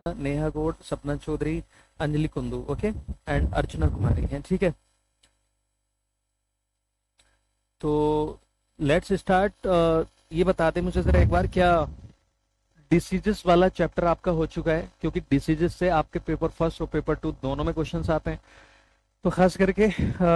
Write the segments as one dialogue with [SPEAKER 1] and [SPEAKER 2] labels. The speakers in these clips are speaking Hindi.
[SPEAKER 1] नेहा गौड़, सपना चौधरी, अंजलि कुंदू, ओके, एंड अर्चना कुमारी हैं, ठीक है। तो लेट्स स्टार्ट। ये बता दें मुझे जरा एक बार, क्या डिसीजेस वाला चैप्टर आपका हो चुका है? क्योंकि डिसीजेस से आपके पेपर फर्स्ट और पेपर टू दोनों में क्वेश्चंस आते हैं। तो खास करके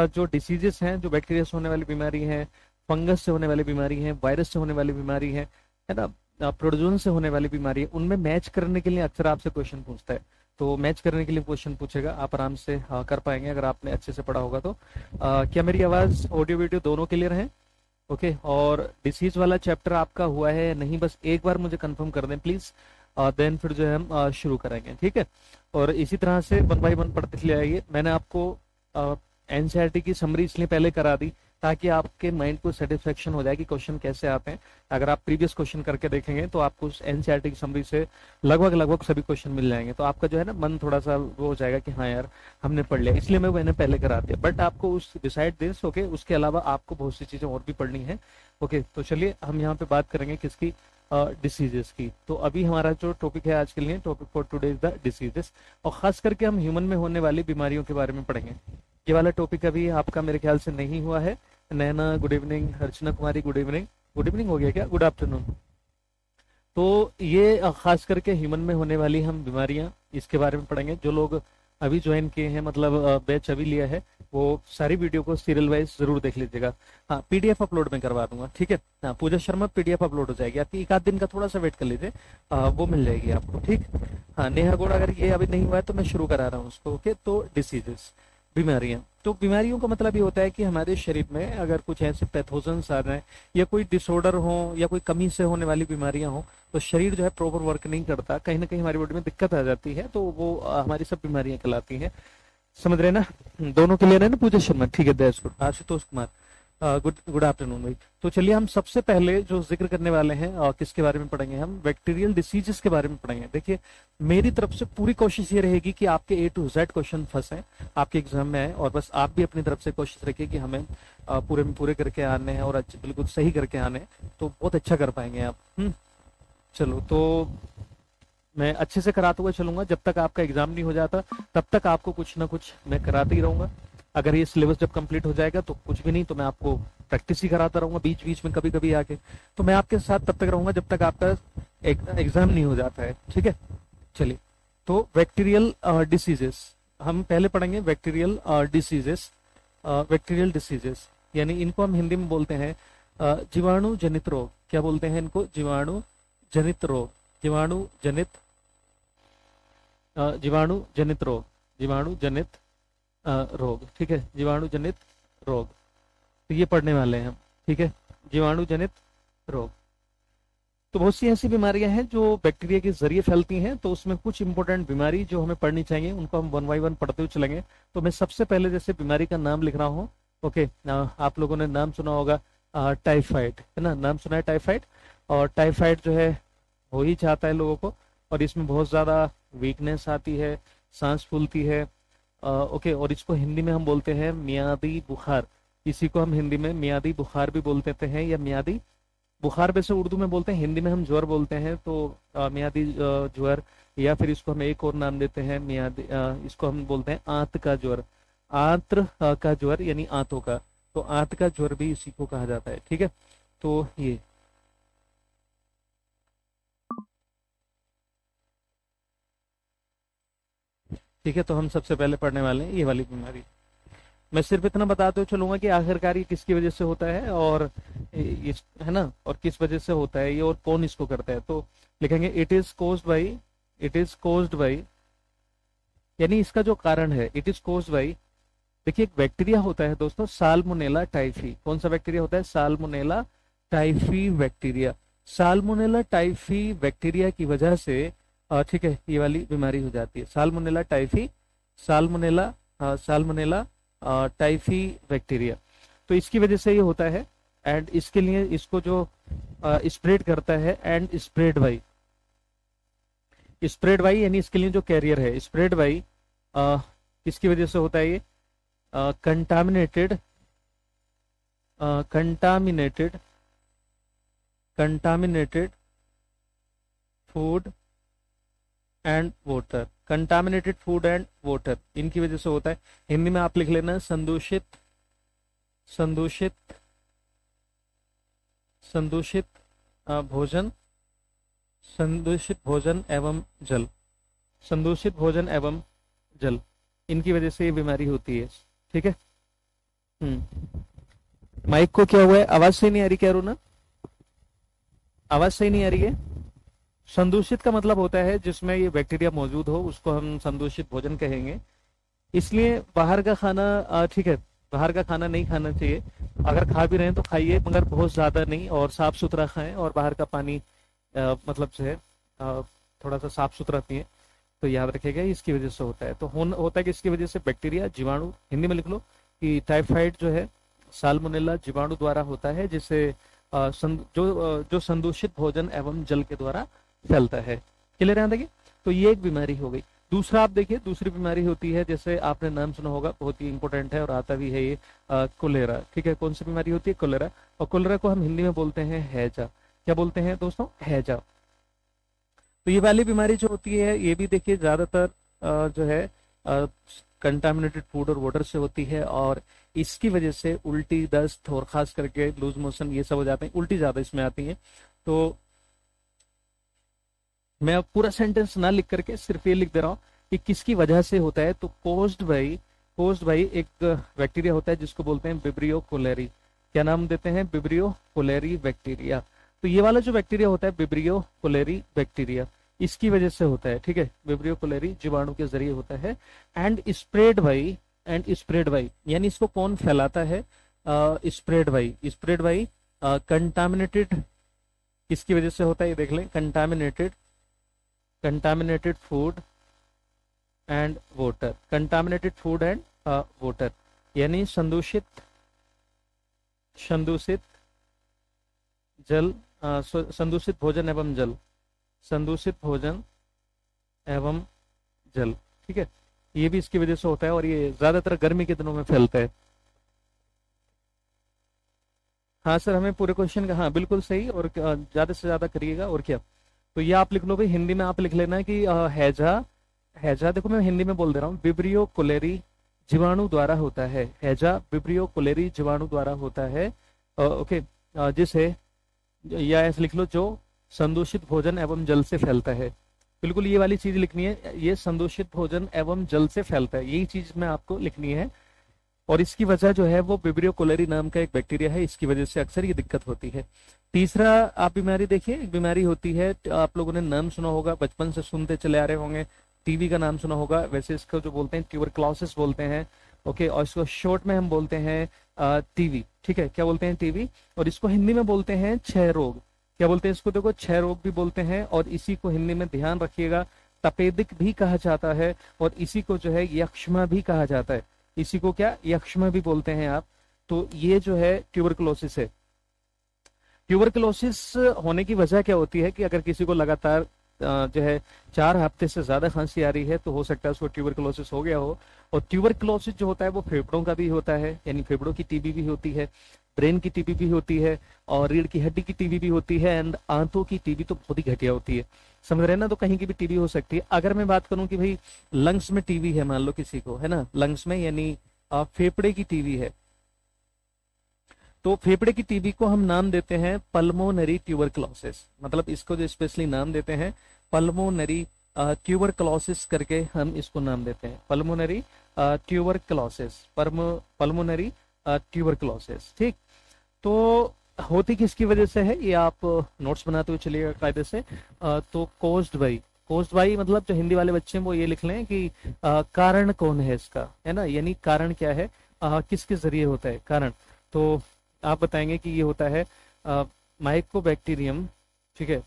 [SPEAKER 1] जो डिसीजेस हैं, जो बैक्टीरिया से होने वाली बीमारी है, फंगस से होने वाली बीमारी है, वायरस से होने वाली बीमारी है ना, प्रोटोजोन से होने वाली बीमारी है, उनमें मैच करने के लिए अक्सर आपसे क्वेश्चन पूछता है। तो मैच करने के लिए क्वेश्चन पूछेगा, आप आराम से कर पाएंगे अगर आपने अच्छे से पढ़ा होगा तो। क्या मेरी आवाज ऑडियो वीडियो दोनों क्लियर है? ओके। और डिसीज वाला चैप्टर आपका हुआ है या नहीं, बस एक बार मुझे कंफर्म कर दें प्लीज, देन फिर जो है हम शुरू करेंगे, ठीक है। और इसी तरह से वन बाई वन पढ़ते चले आइए। मैंने आपको एनसीईआरटी की समरी इसलिए पहले करा दी ताकि आपके माइंड को सेटिस्फेक्शन हो जाए कि क्वेश्चन कैसे आते हैं। अगर आप प्रीवियस क्वेश्चन करके देखेंगे तो आपको उस एनसीईआरटी की समरी से लगभग सभी क्वेश्चन मिल जाएंगे, तो आपका जो है ना मन थोड़ा सा वो हो जाएगा कि हाँ यार हमने पढ़ लिया, इसलिए मैंने पहले करा दिया। बट आपको उस डिसाइड दिस, ओके, उसके अलावा आपको बहुत सी चीजें और भी पढ़नी है। ओके, तो चलिए हम यहाँ पे बात करेंगे किसकी, डिसीजेस की। तो अभी हमारा जो टॉपिक है आज के लिए, topic for today is the diseases, और खास करके हम ह्यूमन में होने वाली बीमारियों के बारे में पढ़ेंगे। ये वाला टॉपिक अभी आपका मेरे ख्याल से नहीं हुआ है। नैना good evening, Archana Kumari good evening, good evening हो गया क्या, गुड आफ्टरनून। तो ये खास करके ह्यूमन में होने वाली हम बीमारियां, इसके बारे में पढ़ेंगे। जो लोग अभी ज्वाइन किए हैं, मतलब बैच अभी लिया है, वो सारी वीडियो को सीरियल वाइज जरूर देख लीजिएगा। हाँ, पीडीएफ अपलोड में करवा दूंगा, ठीक है। हाँ, पूजा शर्मा पीडीएफ अपलोड हो जाएगी आपकी, एक आध दिन का थोड़ा सा वेट कर लीजिए, वो मिल जाएगी आपको, ठीक। हाँ, नेहा गौड़, अगर ये अभी नहीं हुआ है तो मैं शुरू करा रहा हूँ उसको, ओके। तो डिसीजेस, बीमारियां, तो बीमारियों का मतलब ये होता है कि हमारे शरीर में अगर कुछ ऐसे पैथोजन्स आ रहे हैं या कोई डिसऑर्डर हो या कोई कमी से होने वाली बीमारियां हो, तो शरीर जो है प्रॉपर वर्क नहीं करता, कहीं ना कहीं हमारी बॉडी में दिक्कत आ जाती है, तो वो हमारी सब बीमारियां कहलाती हैं। समझ रहे हैं ना? दोनों क्लियर है ना पूजा शर्मा? ठीक है, that's good. Ashutosh Kumar, good good afternoon भाई। तो चलिए हम सबसे पहले जो जिक्र करने वाले हैं, किसके बारे में पढ़ेंगे, हम बैक्टीरियल डिसीजेस के बारे में पढ़ेंगे। देखिए, मेरी तरफ से पूरी कोशिश ये रहेगी कि आपके ए टू जेड क्वेश्चन फंसे आपके एग्जाम में आए, और बस आप भी अपनी तरफ से कोशिश रखिए कि हमें पूरे में पूरे करके आने हैं और अच्छे बिल्कुल सही करके आने हैं, तो बहुत अच्छा कर पाएंगे आप। चलो, तो मैं अच्छे से कराते हुए चलूंगा, जब तक आपका एग्जाम नहीं हो जाता तब तक आपको कुछ ना कुछ मैं कराते ही रहूंगा। अगर ये सिलेबस जब कंप्लीट हो जाएगा तो कुछ भी नहीं, तो मैं आपको प्रैक्टिस ही कराता रहूंगा बीच बीच में, कभी कभी आके। तो मैं आपके साथ तब तक रहूंगा जब तक आपका एग्जाम नहीं हो जाता है, ठीक है। चलिए, तो बैक्टीरियल डिसीजेस हम पहले पढ़ेंगे। बैक्टीरियल डिसीजेस, बैक्टीरियल डिसीजेस यानी इनको हम हिंदी में बोलते हैं जीवाणु जनित रोग। क्या बोलते हैं इनको? जीवाणु जनित रोग, जीवाणु जनित जीवाणु जनित रोग, जीवाणु जनित रोग, ठीक है, जीवाणु जनित रोग। तो ये पढ़ने वाले हैं हम, ठीक है, जीवाणु जनित रोग। तो बहुत सी ऐसी बीमारियां हैं जो बैक्टीरिया के जरिए फैलती हैं, तो उसमें कुछ इंपॉर्टेंट बीमारी जो हमें पढ़नी चाहिए उनको हम वन बाई वन पढ़ते हुए चलेंगे। तो मैं सबसे पहले जैसे बीमारी का नाम लिख रहा हूँ, ओके। आप लोगों ने नाम सुना होगा टाइफाइड, है ना, नाम सुना है टाइफाइड। और टाइफाइड जो है हो ही चाहता है लोगों को, और इसमें बहुत ज्यादा वीकनेस आती है, सांस फूलती है, ओके। और इसको हिंदी में हम बोलते हैं मियादी बुखार। इसी को हम हिंदी में मियादी बुखार भी बोल देते हैं, या मियादी बुखार वैसे उर्दू में बोलते हैं, हिंदी में हम ज्वर बोलते हैं। तो मियादी ज्वर, या फिर इसको हम एक और नाम देते हैं मियादी, इसको हम बोलते हैं आंत का ज्वर। आंत्र का ज्वर यानी आंतों का, तो आंत का ज्वर भी इसी को कहा जाता है, ठीक है। तो ये ठीक है, तो हम सबसे पहले पढ़ने वाले हैं ये वाली बीमारी। मैं सिर्फ इतना बताते हुए चलूंगा कि आखिरकार ये किसकी वजह से होता है, और इस, है ना, और किस वजह से होता है ये, और कौन इसको करता है। तो लिखेंगे it is caused by, it is caused by, यानी इसका जो कारण है, इट इज कोज्ड बाई। देखिए, एक बैक्टीरिया होता है दोस्तों, साल्मोनेला टाइफी। कौन सा बैक्टीरिया होता है? Salmonella typhi bacteria. Salmonella typhi bacteria की वजह से ठीक है, ये वाली बीमारी हो जाती है, salmonella typhi, salmonella salmonella typhi bacteria. तो इसकी वजह से ये होता है, एंड इसके लिए इसको जो स्प्रेड करता है, and spread by, spread by यानी इसके लिए जो कैरियर है, स्प्रेड बाई किसकी वजह से होता है ये? Contaminated, contaminated, contaminated food and water, contaminated food and water, इनकी वजह से होता है। हिंदी में आप लिख लेना संदूषित, संदूषित, संदूषित भोजन, संदूषित भोजन एवं जल, संदूषित भोजन एवं जल, इनकी वजह से ये बीमारी होती है। ठीक है। माइक को क्या हुआ है, आवाज सही नहीं आ रही क्या रुना, आवाज सही नहीं आ रही है। संदूषित का मतलब होता है जिसमें ये बैक्टीरिया मौजूद हो, उसको हम संदूषित भोजन कहेंगे। इसलिए बाहर का खाना ठीक है, बाहर का खाना नहीं खाना चाहिए। अगर खा भी रहे हैं तो खाइए, मगर बहुत ज्यादा नहीं, और साफ सुथरा खाएं, और बाहर का पानी मतलब जो है थोड़ा सा साफ सुथरा पिए। तो याद रखिएगा इसकी वजह से होता है। तो होता है कि इसकी वजह से बैक्टीरिया, जीवाणु, हिंदी में लिख लो कि टाइफाइड जो है साल्मोनेला जीवाणु द्वारा होता है, जिससे जो संदूषित भोजन एवं जल के द्वारा फैलता है। क्लियर है? देखिए, तो ये एक बीमारी हो गई। दूसरा आप देखिए, दूसरी बीमारी होती है, जैसे आपने नाम सुना होगा, बहुत ही इंपॉर्टेंट है और आता भी है ये, कोलेरा। ठीक है, कौन सी बीमारी होती है? कोलेरा। और कोलेरा को हम हिंदी में बोलते हैं हैजा। क्या बोलते हैं दोस्तों? हैजा। तो ये वाली बीमारी जो होती है, ये भी देखिए ज्यादातर जो है कंटामिनेटेड फूड और वाटर से होती है, और इसकी वजह से उल्टी, दस्त और खास करके लूज मोशन ये सब हो जाते हैं। उल्टी ज्यादा इसमें आती है। तो मैं अब पूरा सेंटेंस ना लिख करके सिर्फ ये लिख दे रहा हूँ कि किसकी वजह से होता है। तो कोज्ड बाई एक बैक्टीरिया होता है जिसको बोलते हैं विब्रियो कोलेरी। क्या नाम देते हैं? Vibrio cholerae bacteria. तो ये वाला जो बैक्टीरिया होता है विब्रियो कोलेरी बैक्टीरिया, इसकी वजह से होता है। ठीक है, विब्रियो कोलेरी जीवाणु के जरिए होता है। एंड स्प्रेड बाई, यानी इसको कौन फैलाता है? स्प्रेड बाई कंटामिनेटेड, किसकी वजह से होता है ये देख लें। Contaminated food and water, contaminated food and water, यानी संदूषित जल, संदूषित भोजन एवं जल, संदूषित भोजन एवं जल। ठीक है, ये भी इसकी वजह से होता है, और ये ज्यादातर गर्मी के दिनों में फैलता है। हाँ सर, हमें पूरे क्वेश्चन का, हाँ बिल्कुल सही, और ज्यादा से ज्यादा करिएगा। और क्या, तो ये आप लिख लो भाई, हिंदी में आप लिख लेना कि हैजा देखो मैं हिंदी में बोल दे रहा हूँ, विब्रियो कोलेरी जीवाणु द्वारा होता है। हैजा विब्रियो कोलेरी जीवाणु द्वारा होता है। ओके, जिसे, या ऐसे लिख लो, जो संदूषित भोजन एवं जल से फैलता है। बिल्कुल ये वाली चीज लिखनी है, ये संदूषित भोजन एवं जल से फैलता है, यही चीज में आपको लिखनी है। और इसकी वजह जो है वो विब्रियो कोलेरी नाम का एक बैक्टीरिया है, इसकी वजह से अक्सर ये दिक्कत होती है। तीसरा आप बीमारी देखिए, एक बीमारी होती है, आप लोगों ने नाम सुना होगा, बचपन से सुनते चले आ रहे होंगे, टीबी का नाम सुना होगा। वैसे इसको जो बोलते हैं ट्यूबरक्लोसिस बोलते हैं। ओके, और इसको शॉर्ट में हम बोलते हैं टीबी। ठीक है, क्या बोलते हैं? टीबी। और इसको हिंदी में बोलते हैं क्षय रोग। क्या बोलते हैं इसको? देखो, क्षय रोग भी बोलते हैं, और इसी को हिंदी में ध्यान रखिएगा तपेदिक भी कहा जाता है, और इसी को जो है यक्ष्मा भी कहा जाता है। इसी को क्या? यक्ष्मा भी बोलते हैं आप। तो ये जो है ट्यूबरक्लोसिस है। ट्यूबरक्लोसिस होने की वजह क्या होती है कि अगर किसी को लगातार जो है 4 हफ्ते से ज्यादा खांसी आ रही है, तो हो सकता है उसको ट्यूबरक्लोसिस हो गया हो। और ट्यूबरक्लोसिस जो होता है वो फेफड़ों का भी होता है, यानी फेफड़ों की टीबी भी होती है, ब्रेन की टीबी भी होती है, और रीढ़ की हड्डी की टीबी भी होती है, एंड आंतों की टीबी तो बहुत ही घटिया होती है। समझ रहे हैं ना? तो कहीं की भी टीबी हो सकती है। अगर मैं बात करूं कि भाई लंग्स में टीबी है, मान लो किसी को, है ना, लंग्स में, यानी फेफड़े की टीबी है, तो फेफड़े की टीबी को हम नाम देते हैं पल्मोनरी ट्यूबरक्लोसिस। मतलब इसको जो स्पेशली नाम देते हैं पल्मोनरी ट्यूबरक्लोसिस करके हम इसको नाम देते हैं, पल्मोनरी ट्यूबरक्लोसिस, पल्मोनरी ट्यूबरक्लोसिस। ठीक, तो होती किसकी वजह से है ये आप नोट्स बनाते हुए चलिएगा कायदे से। तो कोज्ड बाई मतलब जो हिंदी वाले बच्चे हैं वो ये लिख लें कि कारण कौन है इसका, है ना, यानी कारण क्या है, किसके जरिए होता है कारण। तो आप बताएंगे कि ये होता है माइकोबैक्टीरियम। ठीक है,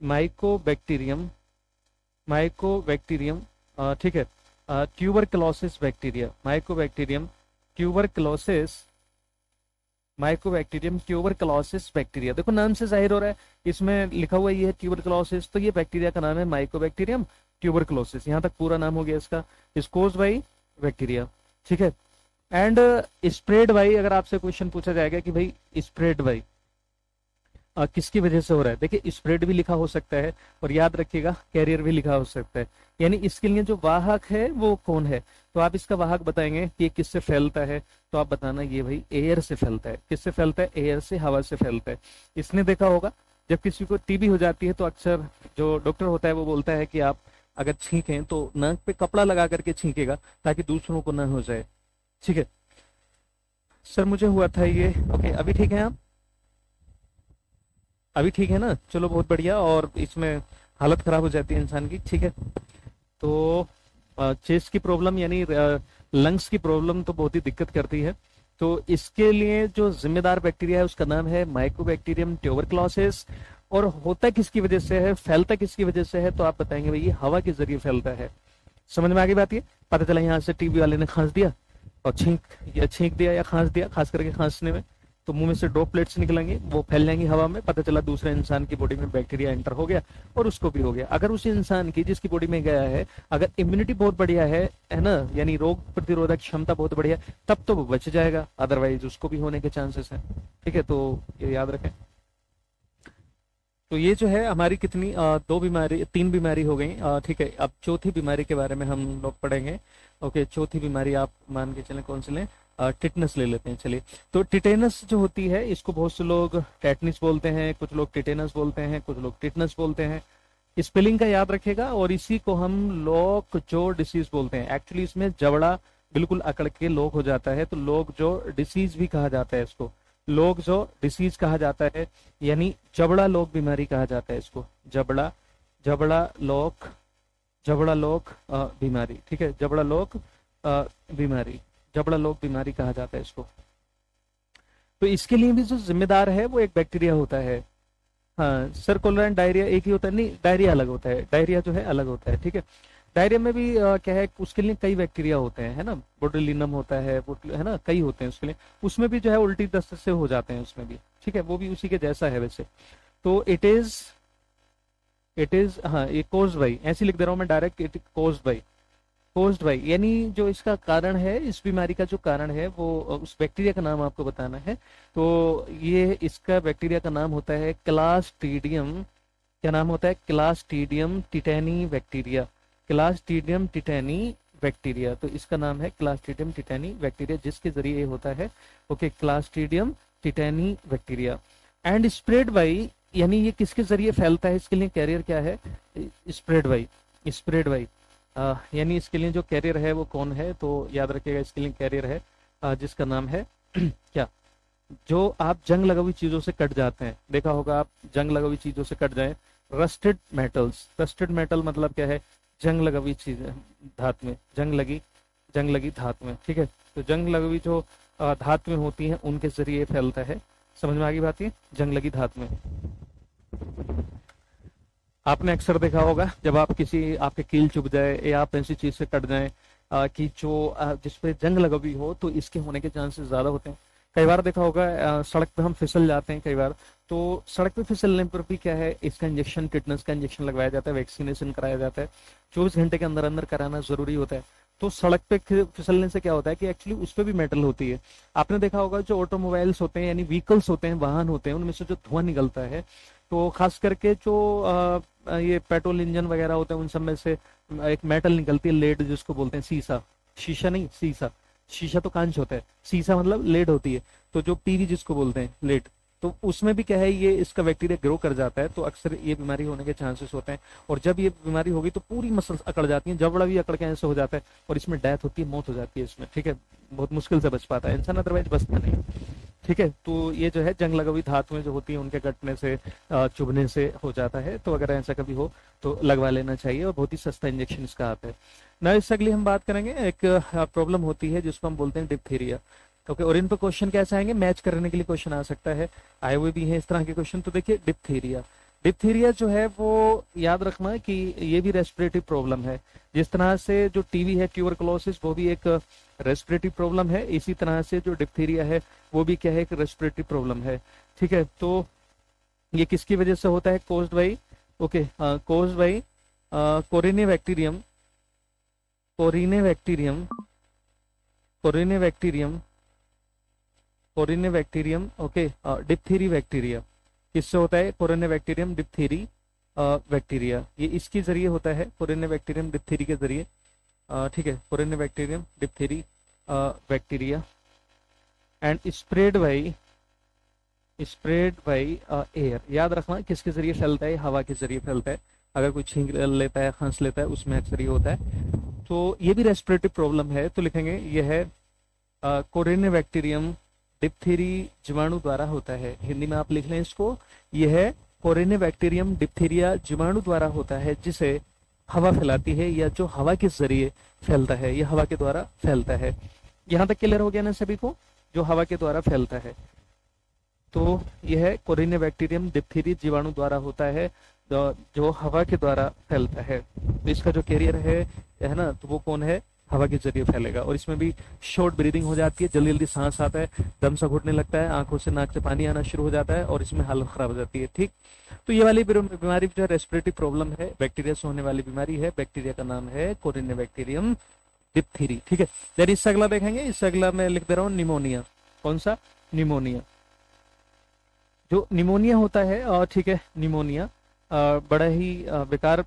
[SPEAKER 1] माइकोबैक्टीरियम, ठीक है, tuberculosis bacteria, Mycobacterium tuberculosis bacteria. देखो नाम से जाहिर हो रहा है, इसमें लिखा हुआ ये है ट्यूबरक्लोसिस, तो ये बैक्टीरिया का नाम है माइकोबैक्टीरियम ट्यूबरक्लोसिस। यहाँ तक पूरा नाम हो गया इसका, इस्कोज बाई बैक्टीरिया। ठीक है, एंड स्प्रेड बाई, अगर आपसे क्वेश्चन पूछा जाएगा कि भाई स्प्रेड बाई, किसकी वजह से हो रहा है। देखिए स्प्रेड भी लिखा हो सकता है और याद रखिएगा कैरियर भी लिखा हो सकता है। यानी इसके लिए जो वाहक है वो कौन है, तो आप इसका वाहक बताएंगे कि ये किससे फैलता है, तो आप बताना ये भाई एयर से फैलता है। किससे फैलता है, एयर से, हवा से फैलता है। इसने देखा होगा जब किसी को टीबी हो जाती है तो अक्सर जो डॉक्टर होता है वो बोलता है कि आप अगर छींकें तो नाक पे कपड़ा लगा करके छींकेगा ताकि दूसरों को ना हो जाए। ठीक है सर, मुझे हुआ था ये। ओके, अभी ठीक है आप, अभी ठीक है ना, चलो बहुत बढ़िया। और इसमें हालत खराब हो जाती है इंसान की। ठीक है, तो चेस्ट की प्रॉब्लम यानी लंग्स की प्रॉब्लम तो बहुत ही दिक्कत करती है। तो इसके लिए जो जिम्मेदार बैक्टीरिया है उसका नाम है माइकोबैक्टीरियम ट्यूबरक्लोसिस। और होता किसकी वजह से है, फैलता किसकी वजह से है, तो आप बताएंगे भाई ये हवा के जरिए फैलता है। समझ में आ गई बात, ये पता चला यहाँ से टीबी वाले ने खांस दिया और छींक दिया या खांस दिया, खास करके खांसने में तो मुंह में से ड्रॉपलेट्स निकलेंगे, वो फैल जाएंगी हवा में, पता चला दूसरे इंसान की बॉडी में बैक्टीरिया एंटर हो गया और उसको भी हो गया। अगर उस इंसान की जिसकी बॉडी में गया है अगर इम्यूनिटी बहुत बढ़िया है ना, यानी रोग प्रतिरोधक क्षमता बहुत बढ़िया, तब तो वो बच जाएगा, अदरवाइज उसको भी होने के चांसेस हैं। ठीक है, तो ये याद रखें। तो ये जो है हमारी कितनी दो बीमारी, तीन बीमारी हो गई। ठीक है, अब चौथी बीमारी के बारे में हम लोग पढ़ेंगे। ओके, चौथी बीमारी आप मान के चलें कौन सी लें, टिटनस ले लेते हैं। चलिए, तो टिटेनस जो होती है इसको बहुत से लोग टेटनिस बोलते हैं, कुछ लोग टिटेनस बोलते हैं, कुछ लोग टिटनस बोलते हैं। स्पेलिंग का याद रखेगा। और इसी को हम लॉक जो डिसीज बोलते हैं। एक्चुअली इसमें जबड़ा बिल्कुल अकड़ के लॉक हो जाता है, तो लॉक जो डिसीज भी कहा जाता है इसको, लोग जो डिसीज कहा जाता है, यानी जबड़ा लोक बीमारी कहा जाता है इसको, जबड़ा जबड़ा लोक, जबड़ा लोक बीमारी। ठीक है, जबड़ा लोक बीमारी, जबड़ा लोक बीमारी कहा जाता है इसको। तो इसके लिए भी जो जिम्मेदार है वो एक बैक्टीरिया होता है। हाँ सर, कोलेरा एंड डायरिया एक ही होता है, नहीं डायरिया अलग होता है, डायरिया जो है अलग होता है। ठीक है, डायरिया में भी क्या है, उसके लिए कई बैक्टीरिया होते हैं, है ना, बोट्युलिनम होता है ना, कई होते हैं उसके लिए। उसमें भी जो है उल्टी दस्त से हो जाते हैं उसमें भी। ठीक है, वो भी उसी के जैसा है वैसे। तो इट इज हाँ, ये कोज्ड बाई, ऐसे लिख दे रहा हूँ मैं डायरेक्ट, इट कोज्ड बाई, यानी जो इसका कारण है, इस बीमारी का जो कारण है वो उस बैक्टीरिया का नाम आपको बताना है। तो ये इसका बैक्टीरिया का नाम होता है क्लास्ट्रीडियम, क्या नाम होता है, Clostridium tetani bacteria, Clostridium tetani bacteria. तो इसका नाम है क्लास्ट्रीडियम टिटेनी बैक्टीरिया, जिसके जरिए ये होता है। Okay, Clostridium tetani bacteria. And spread by, यानी ये किसके जरिए फैलता है, इसके लिए कैरियर क्या है, स्प्रेड बाई, स्प्रेड बाई। यानी इसके लिए जो कैरियर है वो कौन है, तो याद रखिएगा इसके लिए कैरियर है जिसका नाम है क्या, जो आप जंग लगा हुई चीजों से कट जाते हैं, देखा होगा आप, जंग लगा हुई चीजों से कट जाए, रस्टेड मेटल्स। रस्टेड मेटल मतलब क्या है, जंग लगा हुई चीज, धातु में जंग लगी धातु में। ठीक है, तो जंग लगी हुई जो धातु में होती हैं उनके जरिए फैलता है। समझ में आ गई बात, ये जंग लगी धातु में। आपने अक्सर देखा होगा जब आप किसी, आपके कील चुभ जाए या आप ऐसी चीज से कट जाए कि जो जिसपे जंग लगा हुई हो, तो इसके होने के चांसेस ज्यादा होते हैं। कई बार देखा होगा सड़क पे हम फिसल जाते हैं कई बार, तो सड़क पे फिसलने पर भी क्या है, इसका इंजेक्शन, टिटनस का इंजेक्शन लगवाया जाता है, वैक्सीनेशन कराया जाता है, 24 घंटे के अंदर अंदर कराना जरूरी होता है। तो सड़क पे फिसलने से क्या होता है कि एक्चुअली उस पर भी मेटल होती है। आपने देखा होगा जो ऑटोमोबाइल्स होते हैं, यानी व्हीकल्स होते हैं, वाहन होते हैं, उनमें से जो धुआं निकलता है, तो खास करके जो ये पेट्रोल इंजन वगैरह होते हैं उन सब में से एक मेटल निकलती है, लेड जिसको बोलते हैं, शीशा, शीशा नहीं शीशा, शीशा तो कांच होता है, शीशा मतलब लेड होती है। तो जो पीवी जिसको बोलते हैं, लेड, तो उसमें भी क्या है, ये इसका बैक्टीरिया ग्रो कर जाता है, तो अक्सर ये बीमारी होने के चांसेस होते हैं। और जब ये बीमारी होगी तो पूरी मसल्स अकड़ जाती हैं, जबड़ा भी अकड़ के ऐसे हो जाता है और इसमें डेथ होती है, मौत हो जाती है इसमें। ठीक है, बहुत मुश्किल से बच पाता है इंसान, अदरवाइज बचता नहीं। ठीक है, तो ये जो है जंग लगा हुई धातुएं जो होती हैं उनके कटने से, चुभने से हो जाता है। तो अगर ऐसा कभी हो तो लगवा लेना चाहिए, और बहुत ही सस्ता इंजेक्शन इसका आता है ना। इससे अगली हम बात करेंगे, एक प्रॉब्लम होती है जिसको हम बोलते हैं डिप्थीरिया। ओके, और इन पर क्वेश्चन कैसे आएंगे, मैच करने के लिए क्वेश्चन आ सकता है, आए हुए भी हैं इस तरह के क्वेश्चन। तो देखिए डिप्थीरिया, डिप्थीरिया जो है वो याद रखना कि ये भी रेस्पिरेटरी प्रॉब्लम है। जिस तरह से जो टीबी है, ट्यूबरकुलोसिस, वो भी एक रेस्पिरेटरी प्रॉब्लम है, इसी तरह से जो डिप्थीरिया है वो भी क्या है, एक रेस्पिरेटरी प्रॉब्लम है। ठीक है, तो ये किसकी वजह से होता है, caused by, okay, caused by corynebacterium, corynebacterium, corynebacterium, corynebacterium, okay, diphtheriae bacteria, किससे होता है? कोरोनाबैक्टीरियम डिप्थीरी बैक्टीरिया, ये इसके जरिए होता है, कोरोनाबैक्टीरियम डिप्थीरी के जरिए। ठीक है, corynebacterium diphtheriae bacteria and spread by air. याद रखना किसके जरिए फैलता है? हवा के जरिए फैलता है। अगर कोई छींक लेता है, खांस लेता है, उसमें अक्सर ये होता है। तो ये भी रेस्पिरेटरी प्रॉब्लम है, तो लिखेंगे यह है कोरोनाबैक्टीरियम डिप्थीरी जीवाणु द्वारा होता है। हिंदी में आप लिख लें इसको, यह कोरोनाबैक्टीरियम डिप्थीरिया जीवाणु द्वारा होता है, जिसे हवा फैलाती है या जो हवा के जरिए फैलता है, यह हवा के द्वारा फैलता है। यहां तक क्लियर हो गया ना सभी को? जो हवा के द्वारा फैलता है, तो यह कोरोनाबैक्टीरियम डिप्थीरी जीवाणु द्वारा होता है, जो हवा के द्वारा फैलता है। तो इसका जो कैरियर है ना, तो वो कौन है? हवा के जरिए फैलेगा। और इसमें भी शॉर्ट ब्रीदिंग हो जाती है, जल्दी जल्दी सांस आता है, दम सा घुटने लगता है, आंखों से नाक से पानी आना शुरू हो जाता है और इसमें हालत खराब हो जाती है। ठीक, तो ये वाली बीमारी जो है रेस्पिरेटरी प्रॉब्लम है, बैक्टीरिया से होने वाली बीमारी है। बैक्टीरिया का नाम है कोरोनाबैक्टीरियम डिप्थीरी। ठीक है, देन इससे अगला देखेंगे। इससे अगला मैं लिख दे रहा हूँ निमोनिया। कौन सा? निमोनिया। जो निमोनिया होता है, और ठीक है, निमोनिया बड़ा ही बेकार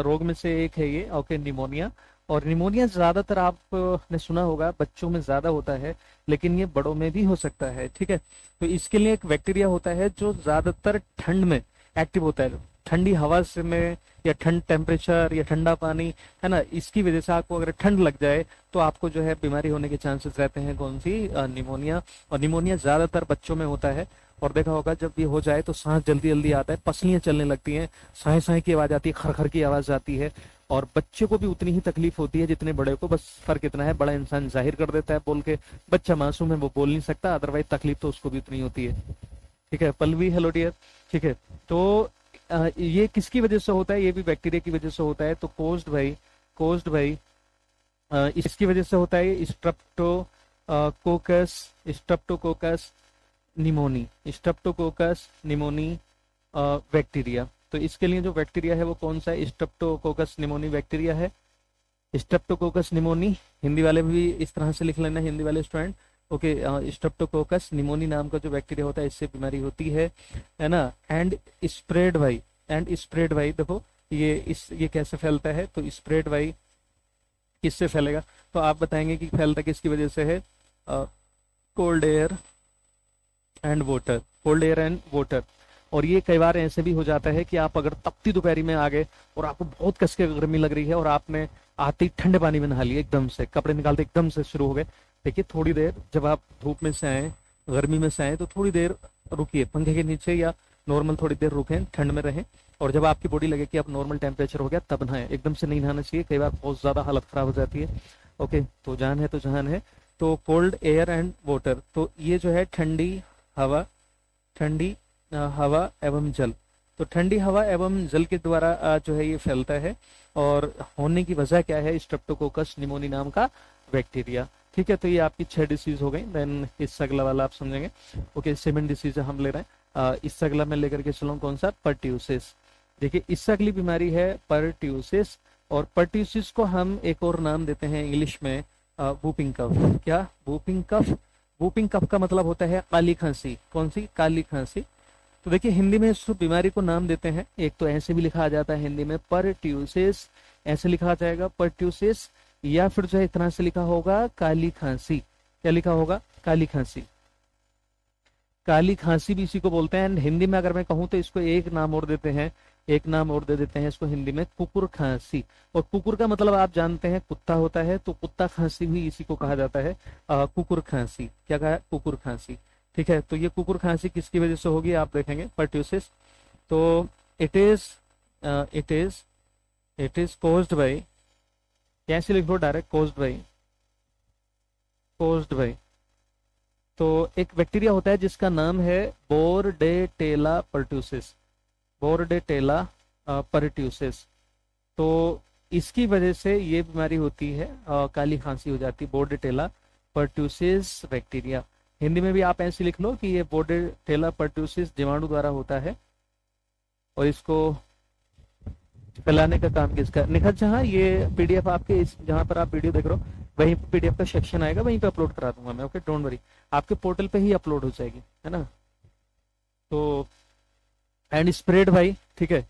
[SPEAKER 1] रोग में से एक है ये। Okay, pneumonia. और निमोनिया ज्यादातर आपने सुना होगा बच्चों में ज्यादा होता है, लेकिन ये बड़ों में भी हो सकता है। ठीक है, तो इसके लिए एक बैक्टीरिया होता है जो ज्यादातर ठंड में एक्टिव होता है, ठंडी हवा से में, या ठंड टेम्परेचर, या ठंडा पानी, है ना, इसकी वजह से आपको अगर ठंड लग जाए तो आपको जो है बीमारी होने के चांसेस रहते हैं। कौन सी? निमोनिया। और निमोनिया ज्यादातर बच्चों में होता है। और देखा होगा जब ये हो जाए तो सांस जल्दी जल्दी आता है, पसलियां चलने लगती हैं, साए साए की आवाज आती है, खरखर की आवाज आती है। और बच्चे को भी उतनी ही तकलीफ होती है जितने बड़े को, बस फर्क इतना है बड़ा इंसान जाहिर कर देता है बोल के, बच्चा मासूम है वो बोल नहीं सकता, अदरवाइज तकलीफ तो उसको भी उतनी होती है। ठीक है पल्लवी, हेलो डियर। ठीक है, तो ये किसकी वजह से होता है? ये भी बैक्टीरिया की वजह से होता है। तो कोज्ड बाई इसकी वजह से होता है स्ट्रेप्टोकोकस निमोनी बैक्टीरिया। तो इसके लिए जो बैक्टीरिया है वो कौन सा है? स्ट्रेप्टोकोकस निमोनी बैक्टीरिया है। स्ट्रेप्टोकोकस निमोनी, हिंदी वाले भी इस तरह से लिख लेना, हिंदी वाले स्टूडेंट। ओके, स्ट्रेप्टोकोकस निमोनी नाम का जो बैक्टीरिया होता है, इससे बीमारी होती है ना। एंड स्प्रेड बाई देखो ये कैसे फैलता है? तो स्प्रेड बाई किससे फैलेगा? तो आप बताएंगे कि फैलता किसकी वजह से है? Cold air and water. और ये कई बार ऐसे भी हो जाता है कि आप अगर तपती दोपहरी में आ गए और आपको बहुत कस के गर्मी लग रही है और आपने आते ही ठंडे पानी में नहा लिया, एकदम से कपड़े निकालते एकदम से शुरू हो गए। देखिए, थोड़ी देर जब आप धूप में से आए, गर्मी में से आए, तो थोड़ी देर रुकिए पंखे के नीचे, या नॉर्मल थोड़ी देर रुकें, ठंड में रहें। और जब आपकी बॉडी लगे कि अब नॉर्मल टेम्परेचर हो गया, तब नहाएं। एकदम से नहीं नहाना चाहिए, कई बार बहुत ज्यादा हालत खराब हो जाती है। ओके, तो जान है तो जहान है। तो कोल्ड एयर एंड वाटर, तो ये जो है ठंडी हवा एवं जल। तो ठंडी हवा एवं जल के द्वारा जो है ये फैलता है। और होने की वजह क्या है? स्ट्रेप्टोकोकस निमोनी नाम का बैक्टीरिया। ठीक है, तो ये आपकी 6 डिसीज हो गई। देन इससे अगला वाला आप समझेंगे। ओके, 7 डिसीज हम ले रहे हैं। इससे अगला मैं लेकर के चलूँ कौन सा? पर्ट्यूसिस। देखिए, इससे अगली बीमारी है पर्ट्यूसिस। और पर्ट्यूसिस को हम एक और नाम देते हैं इंग्लिश में वूपिंग कफ। क्या? Whooping cough. वूपिंग कफ का मतलब होता है काली खांसी। कौन सी? काली खांसी। तो देखिए, हिंदी में इस बीमारी को नाम देते हैं, एक तो ऐसे भी लिखा जाता है हिंदी में पर्ट्यूसिस, ऐसे लिखा जाएगा पर्ट्यूसिस, या फिर जो है इतना से लिखा होगा काली खांसी। क्या लिखा होगा? काली खांसी। काली खांसी भी इसी को बोलते हैं। हिंदी में अगर मैं कहूं तो इसको एक नाम और देते हैं इसको हिंदी में कुकुर खांसी। और कुकुर का मतलब आप जानते हैं कुत्ता होता है, तो कुत्ता खांसी भी इसी को कहा जाता है, कुकुर खांसी। क्या कहा? कुकुर खांसी। ठीक है, तो ये कुकुर खांसी किसकी वजह से होगी आप देखेंगे, पर्ट्यूसिस। तो इट इज कोज्ड बाई, कैसे लिख लो डायरेक्ट, कोज्ड बाई। तो एक बैक्टीरिया होता है जिसका नाम है बोर्डेटेला पर्ट्यूसिस। तो इसकी वजह से ये बीमारी होती है, काली खांसी हो जाती है, बोर्डेटेला पर्ट्यूसिस बैक्टीरिया। हिंदी में भी आप ऐसे लिख लो कि ये बोर्डेटेला पर्ट्यूसिस जीवाणु द्वारा होता है। और इसको फैलाने का काम किसका? निखत जहां ये पीडीएफ आपके जहां पर आप वीडियो देख रहे हो वहीं पीडीएफ का सेक्शन आएगा, वहीं पे अपलोड करा दूंगा मैं। ओके, डोंट वरी, आपके पोर्टल पे ही अपलोड हो जाएगी, है ना। तो एंड स्प्रेड भाई, ठीक है,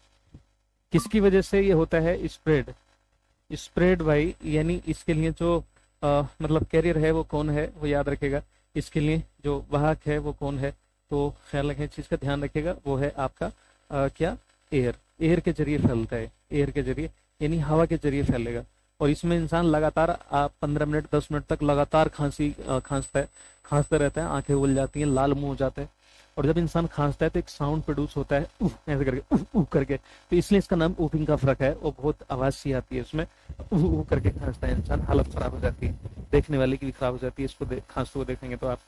[SPEAKER 1] किसकी वजह से ये होता है स्प्रेड? स्प्रेड भाई यानी इसके लिए जो मतलब कैरियर है वो कौन है, वो याद रखेगा। इसके लिए जो वाहक है वो कौन है, तो ख्याल रखें, इस चीज का ध्यान रखिएगा, वो है आपका क्या, एयर। एयर के जरिए फैलता है, एयर के जरिए यानी हवा के जरिए फैलेगा। और इसमें इंसान लगातार 15 मिनट 10 मिनट तक लगातार खांसता है, खांसता रहता है, आंखें उगल जाती हैं, लाल मुंह हो जाता है। और जब इंसान खांसता है तो एक साउंड प्रोड्यूस होता है, उफ ऐसे करके, उफ उफ करके, तो इसलिए इसका नाम ऊपिंग का फर्क है। वो बहुत आवाज सी आती है उसमें, उफ उफ करके खांसता है इंसान, हालत खराब हो जाती है, देखने वाले की भी खराब हो जाती है, इसको खांसते हुए देखेंगे तो आप।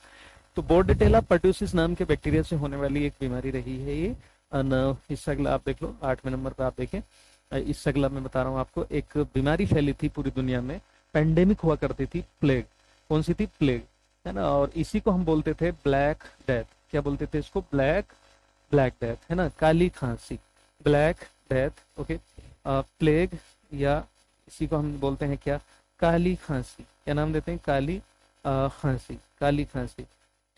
[SPEAKER 1] तो बोर्डेटेला पर्ट्यूसिस नाम के बैक्टीरिया से होने वाली एक बीमारी रही है ये। इससे अगला आप देख लो, 8वें नंबर पर आप देखें। इससे अगला मैं बता रहा हूँ आपको, एक बीमारी फैली थी पूरी दुनिया में, पेंडेमिक हुआ करती थी, प्लेग। कौन सी थी? प्लेग, है ना। और इसी को हम बोलते थे ब्लैक डेथ। क्या बोलते थे इसको? ब्लैक ब्लैक डेथ, है ना, काली खांसी, ब्लैक डेथ, ओके। प्लेग, या इसी को हम बोलते हैं क्या, काली खांसी। क्या नाम देते हैं? काली खांसी, काली खांसी,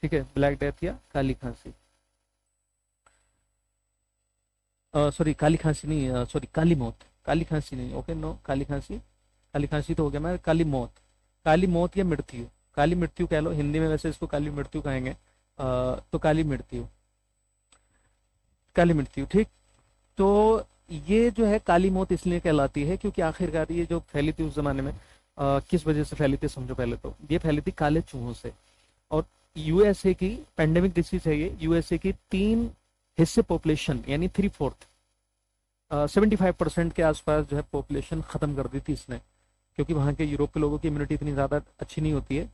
[SPEAKER 1] ठीक है, ब्लैक डेथ या काली खांसी। सॉरी काली खांसी नहीं, सॉरी काली मौत, काली खांसी नहीं, ओके, नो, काली खांसी, काली खांसी तो हो गया, मैं काली मौत, काली मौत या मृत्यु, काली मृत्यु कह लो, हिंदी में वैसे इसको काली मृत्यु कहेंगे। तो काली मृत्यु, काली मृत्यु, ठीक। तो ये जो है काली मौत इसलिए कहलाती है क्योंकि आखिरकार ये जो फैली थी उस जमाने में, किस वजह से फैली थी समझो पहले तो। ये फैली थी काले चूहों से। और यूएसए की पेंडेमिक डिसीज है ये, यूएसए की 3 हिस्से पॉपुलेशन यानी 3/4, 75% के आसपास जो है पॉपुलेशन खत्म कर दी थी इसने, क्योंकि वहाँ के यूरोप के लोगों की इम्यूनिटी इतनी ज्यादा अच्छी नहीं होती है।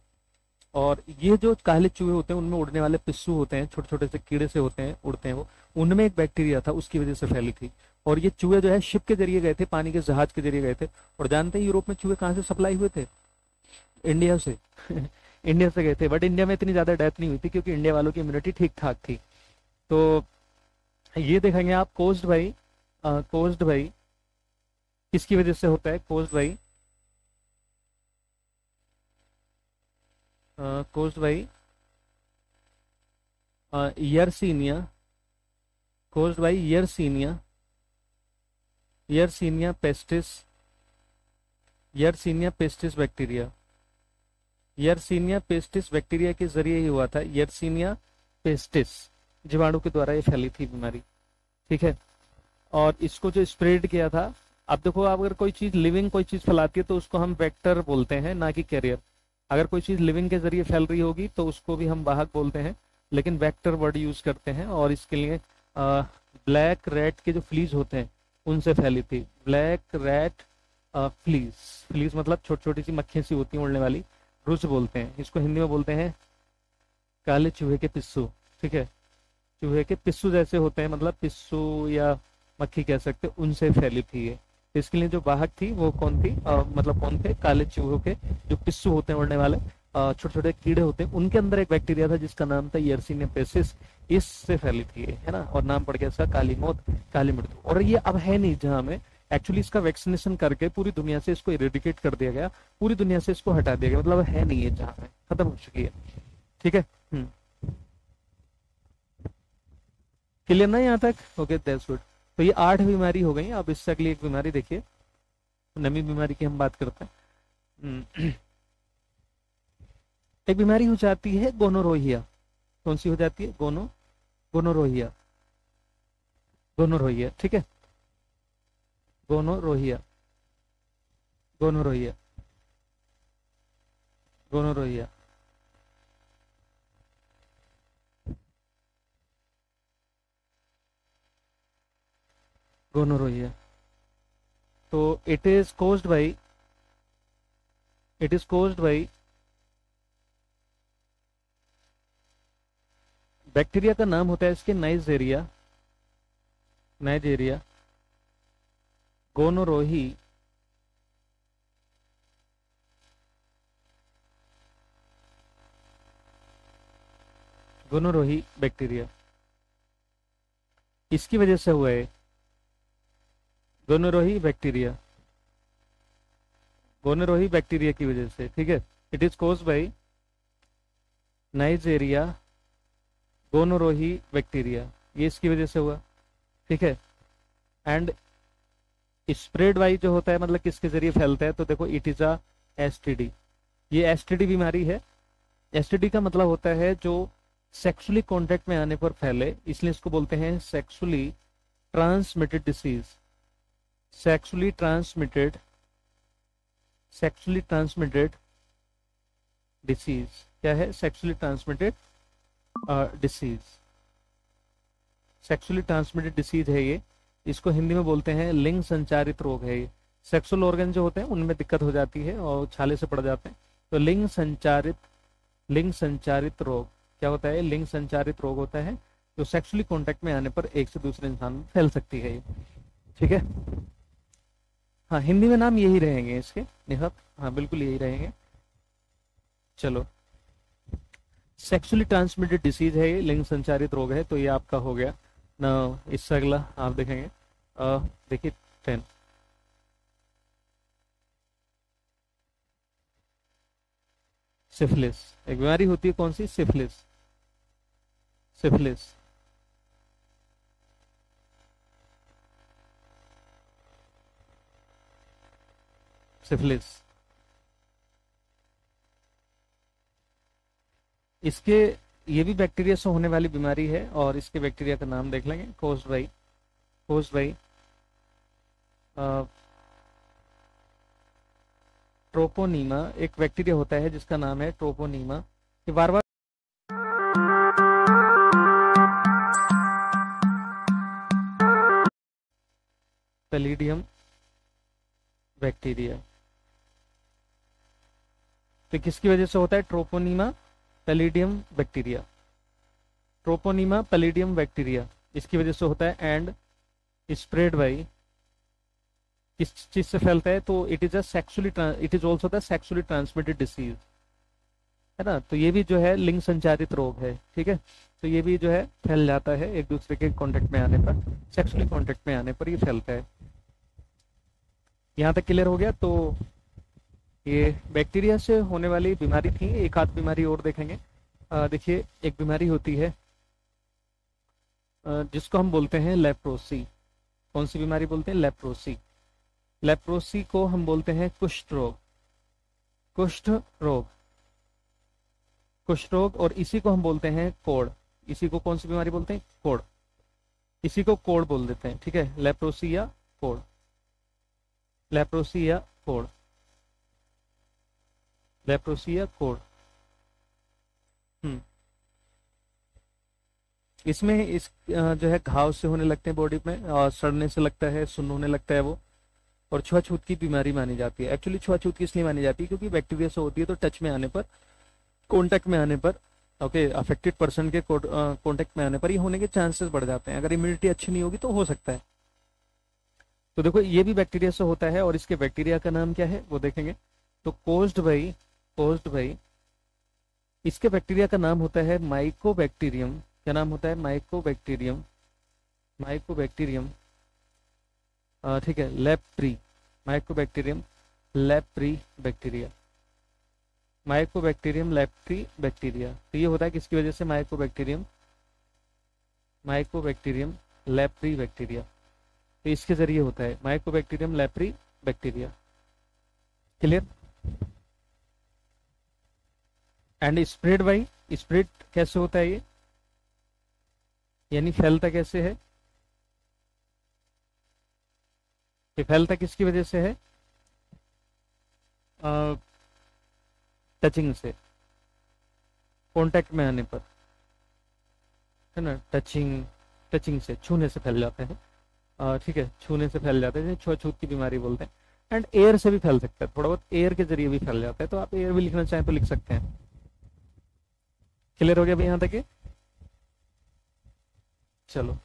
[SPEAKER 1] और ये जो काले चूहे होते हैं उनमें उड़ने वाले पिस्सू होते हैं, छोटे छोटे से कीड़े से होते हैं, उड़ते हैं वो, उनमें एक बैक्टीरिया था, उसकी वजह से फैली थी। और ये चूहे जो है शिप के जरिए गए थे, पानी के जहाज के जरिए गए थे। और जानते हैं यूरोप में चूहे कहाँ से सप्लाई हुए थे? इंडिया से इंडिया से गए थे, बट इंडिया में इतनी ज्यादा डेथ नहीं हुई थी क्योंकि इंडिया वालों की इम्यूनिटी ठीक ठाक थी। तो ये देखेंगे आप, कोज्ड भाई, कोज्ड भाई किसकी वजह से होता है? Caused by, caused by Yersinia, caused by Yersinia, Yersinia pestis, Yersinia pestis bacteria, Yersinia pestis bacteria के जरिए ही हुआ था। यर्सीनिया पेस्टिस जीवाणु के द्वारा ये फैली थी बीमारी, ठीक है। और इसको जो स्प्रेड किया था, अब देखो, आप अगर कोई चीज लिविंग कोई चीज फैलाती है तो उसको हम वेक्टर बोलते हैं, ना कि कैरियर। अगर कोई चीज लिविंग के जरिए फैल रही होगी तो उसको भी हम वाहक बोलते हैं, लेकिन वेक्टर वर्ड यूज करते हैं। और इसके लिए ब्लैक रैट के जो फ्लीज होते हैं उनसे फैली थी, ब्लैक रैट फ्लीज। फ्लीज मतलब छोटी छोटी सी मक्खियां सी होती हैं उड़ने वाली, रुच बोलते हैं इसको, हिंदी में बोलते हैं काले चूहे के पिस्सू, ठीक है। चूहे के पिस्सू जैसे होते हैं, मतलब पिस्सू या मक्खी कह सकते हैं, उनसे फैली थी ये। इसके लिए जो वाहक थी वो कौन थी, मतलब कौन थे? काले चूहों के जो पिस्सू होते हैं उड़ने वाले, छोटे छोटे कीड़े होते हैं, उनके अंदर एक बैक्टीरिया था जिसका नाम था यर्सीनिया पेस्टिस, इससे फैली थी ये, है ना। और नाम पड़ गया इसका काली मौत, काली मृत्यु। और ये अब है नहीं जहां में, एक्चुअली इसका वैक्सीनेशन करके पूरी दुनिया से इसको इरेडिकेट कर दिया गया, पूरी दुनिया से इसको हटा दिया गया, मतलब है नहीं है जहां में, खत्म हो चुकी है, ठीक है। क्लियर ना यहाँ तक? Okay, that's good. तो ये 8 बीमारी हो गई। अब इससे अगली एक बीमारी देखिए, नमी बीमारी की हम बात करते हैं। एक बीमारी हो जाती है गोनोरोहिया। कौन सी हो जाती है? गोनोरोहिया, गोनोरोहिया, ठीक है, गोनोरोहिया, गोनोरोहिया, गोनोरोहिया। गोनोरोहिया, तो it is caused by bacteria का नाम होता है इसके नाइजेरिया, नाइजेरिया गोनोरोही, गोनोरोही बैक्टीरिया, इसकी वजह से हुआ है गोनोरोही बैक्टीरिया, गोनोरोही बैक्टीरिया की वजह से, ठीक है। It is caused by Neisseria gonorrhoeae bacteria, ये इसकी वजह से हुआ। ठीक है। एंड स्प्रेड वाइज जो होता है मतलब किसके जरिए फैलता है, तो देखो इट इज अ एसटीडी। ये एसटीडी बीमारी है। एसटीडी का मतलब होता है जो सेक्सुअली कांटेक्ट में आने पर फैले, इसलिए इसको बोलते हैं sexually transmitted disease. Sexually transmitted, sexually transmitted disease क्या है, sexually transmitted disease, sexually transmitted disease है ये। इसको हिंदी में बोलते हैं लिंग संचारित रोग है ये। सेक्सुअल ऑर्गन जो होते हैं उनमें दिक्कत हो जाती है और छाले से पड़ जाते हैं, तो लिंग संचारित रोग क्या होता है, लिंग संचारित रोग होता है जो सेक्सुअली कांटेक्ट में आने पर एक से दूसरे इंसान में फैल सकती है ये। ठीक है। हाँ, हिंदी में नाम यही रहेंगे इसके निहत, हाँ बिल्कुल यही रहेंगे। चलो, सेक्सुअली ट्रांसमिटेड डिसीज है ये, लिंग संचारित रोग है, तो ये आपका हो गया ना। इससे अगला आप देखेंगे, देखिए 10। सिफिलिस एक बीमारी होती है, कौन सी, सिफिलिस। सिफिलिस सिफिलिस इसके, ये भी बैक्टीरिया से होने वाली बीमारी है और इसके बैक्टीरिया का नाम देख लेंगे, कोज्ड बाई ट्रोपोनीमा। एक बैक्टीरिया होता है जिसका नाम है ट्रोपोनीमा। ये बार बार पैलिडियम बैक्टीरिया, तो किसकी वजह से होता है, ट्रोपोनीमा पैलिडियम बैक्टीरिया। ट्रोपोनीमा पैलिडियम बैक्टीरिया इसकी वजह से होता है। एंड स्प्रेड बाई, किस चीज से फैलता है, तो it is also the sexually transmitted disease, है ना। तो ये भी जो है लिंग संचारित रोग है। ठीक है, तो ये भी जो है फैल जाता है एक दूसरे के कांटेक्ट में आने पर, सेक्सुअली कांटेक्ट में आने पर ये फैलता है। यहाँ तक क्लियर हो गया। तो ये बैक्टीरिया से होने वाली बीमारी थी। एक आध बीमारी और देखेंगे। देखिए, एक बीमारी होती है जिसको हम बोलते हैं लेप्रोसी। कौन सी बीमारी बोलते हैं, लेप्रोसी। लेप्रोसी को हम बोलते हैं कुष्ठ रोग, कुष्ठ रोग, कुष्ठ रोग। और इसी को हम बोलते हैं कोढ़। इसी को कौन सी बीमारी बोलते हैं, कोढ़। इसी को कोढ़ बोल देते हैं। ठीक है, लेप्रोसी या कोढ़, लेप्रोसी या कोढ़, लेप्रोसी या कोढ़। इसमें इस जो है घाव से होने लगते हैं बॉडी में, और सड़ने से लगता है, सुन्न होने लगता है वो, और छुआछूत की बीमारी मानी जाती है। एक्चुअली छुआछूत किस लिए मानी जाती है, क्योंकि बैक्टीरिया से होती है, तो टच में आने पर, कांटेक्ट में आने पर, ओके, अफेक्टेड पर्सन के कांटेक्ट में आने पर ये होने के चांसेस बढ़ जाते हैं। अगर इम्यूनिटी अच्छी नहीं होगी तो हो सकता है। तो देखो, ये भी बैक्टीरिया से होता है और इसके बैक्टीरिया का नाम क्या है वो देखेंगे। तो कोज्ड बाई इसके बैक्टीरिया का नाम होता है माइकोबैक्टीरियम। क्या नाम होता है, माइकोबैक्टीरियम, माइकोबैक्टीरियम। ठीक है, leprae, Mycobacterium leprae bacteria, Mycobacterium leprae bacteria. तो ये होता है किसकी वजह से, माइकोबैक्टीरियम, माइकोबैक्टीरियम लेप्री बैक्टीरिया। तो इसके जरिए होता है Mycobacterium leprae bacteria. Clear. And spread by, spread कैसे होता है ये, यानी फैलता कैसे है, ये फैलता किसकी वजह से है, टचिंग से, कांटेक्ट में आने पर, है ना। टचिंग से, छूने से फैल जाते हैं। ठीक है, छूने से फैल जाते हैं, छुआछूत की बीमारी बोलते हैं। एंड एयर से भी फैल सकता है, थोड़ा बहुत एयर के जरिए भी फैल जाता है। तो आप एयर भी लिखना चाहें तो लिख सकते हैं। क्लियर हो गया अभी यहाँ तक ये। चलो,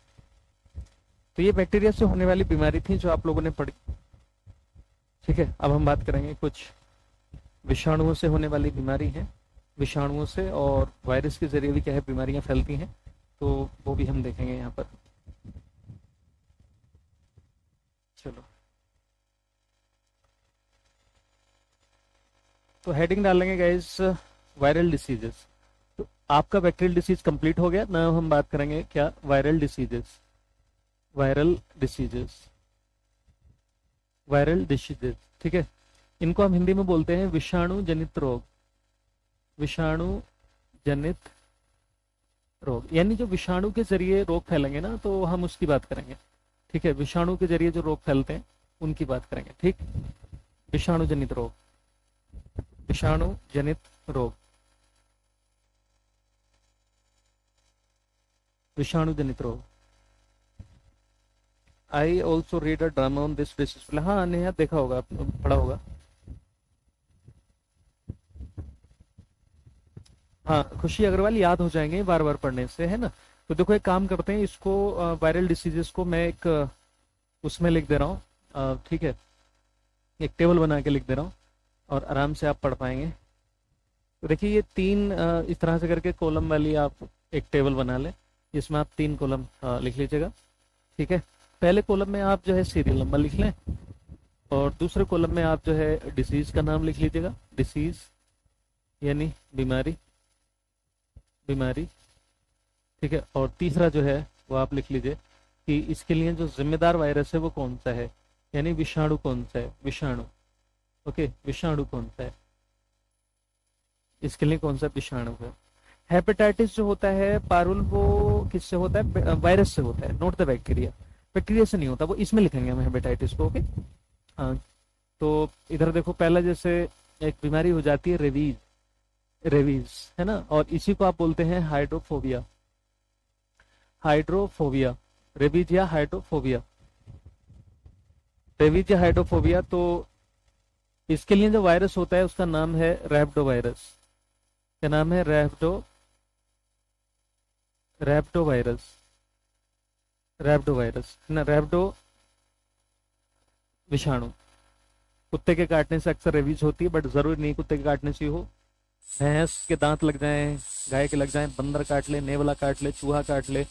[SPEAKER 1] तो ये बैक्टीरिया से होने वाली बीमारी थी जो आप लोगों ने पढ़ी। ठीक है, अब हम बात करेंगे कुछ विषाणुओं से होने वाली बीमारी है। विषाणुओं से और वायरस के जरिए भी क्या है बीमारियां फैलती हैं, तो वो भी हम देखेंगे यहाँ पर। चलो, तो हेडिंग डालेंगे गाइस, वायरल डिसीजेस। तो आपका बैक्टीरियल डिसीज कंप्लीट हो गया ना, हम बात करेंगे क्या, viral diseases. Viral diseases, viral diseases, ठीक है। इनको हम हिंदी में बोलते हैं विषाणु जनित रोग, विषाणु जनित रोग, यानी जो विषाणु के जरिए रोग फैलेंगे ना, तो हम उसकी बात करेंगे, ठीक है। विषाणु के जरिए जो रोग फैलते हैं उनकी बात करेंगे, ठीक। विषाणु जनित रोग, विषाणु जनित रोग, विषाणु जनित रोग। I also read a drama on this basis. हाँ नेहा देखा होगा, पढ़ा होगा। हाँ खुशी अग्रवाल, याद हो जाएंगे बार बार पढ़ने से, है ना। तो देखो एक काम करते हैं, इसको वायरल डिसीजेस को मैं एक उसमें लिख दे रहा हूँ, ठीक है, एक टेबल बना के लिख दे रहा हूँ और आराम से आप पढ़ पाएंगे। तो देखिए ये तीन इस तरह से करके कॉलम वाली आप एक टेबल बना लें, जिसमें आप तीन कॉलम लिख लीजिएगा, ठीक है। पहले कॉलम में आप जो है सीरियल नंबर लिख लें, और दूसरे कॉलम में आप जो है डिसीज का नाम लिख लीजिएगा, डिसीज यानी बीमारी, बीमारी, ठीक है। और तीसरा जो है वो आप लिख लीजिए कि इसके लिए जो जिम्मेदार वायरस है वो कौन सा है, यानी विषाणु कौन सा है, विषाणु, ओके, विषाणु कौन सा है, इसके लिए कौन सा विषाणु है। हेपेटाइटिस जो होता है पारुल, वो किससे होता है, वायरस से होता है, नॉट द बैक्टीरिया, बैक्टीरिया से नहीं होता, वो इसमें लिखेंगे हम हेपेटाइटिस को, ओके। हाँ, तो इधर देखो पहला जैसे एक बीमारी हो जाती है रेबीज, रेबीज, है ना, और इसी को आप बोलते हैं हाइड्रोफोबिया, हाइड्रोफोबिया, रेबीज या हाइड्रोफोबिया, रेबीज या हाइड्रोफोबिया। तो इसके लिए जो वायरस होता है उसका नाम है रैप्डो वायरस, क्या नाम है, रैप्डो, रैप्डो वायरस, रैप्डो वायरस, है ना, रैप्डो विषाणु। कुत्ते के काटने से अक्सर रेबीज होती है, बट जरूरी नहीं कुत्ते के काटने से ही हो, भैंस के दांत लग जाएं, गाय के लग जाएं, बंदर काट ले, नेवला काट ले, चूहा काट ले,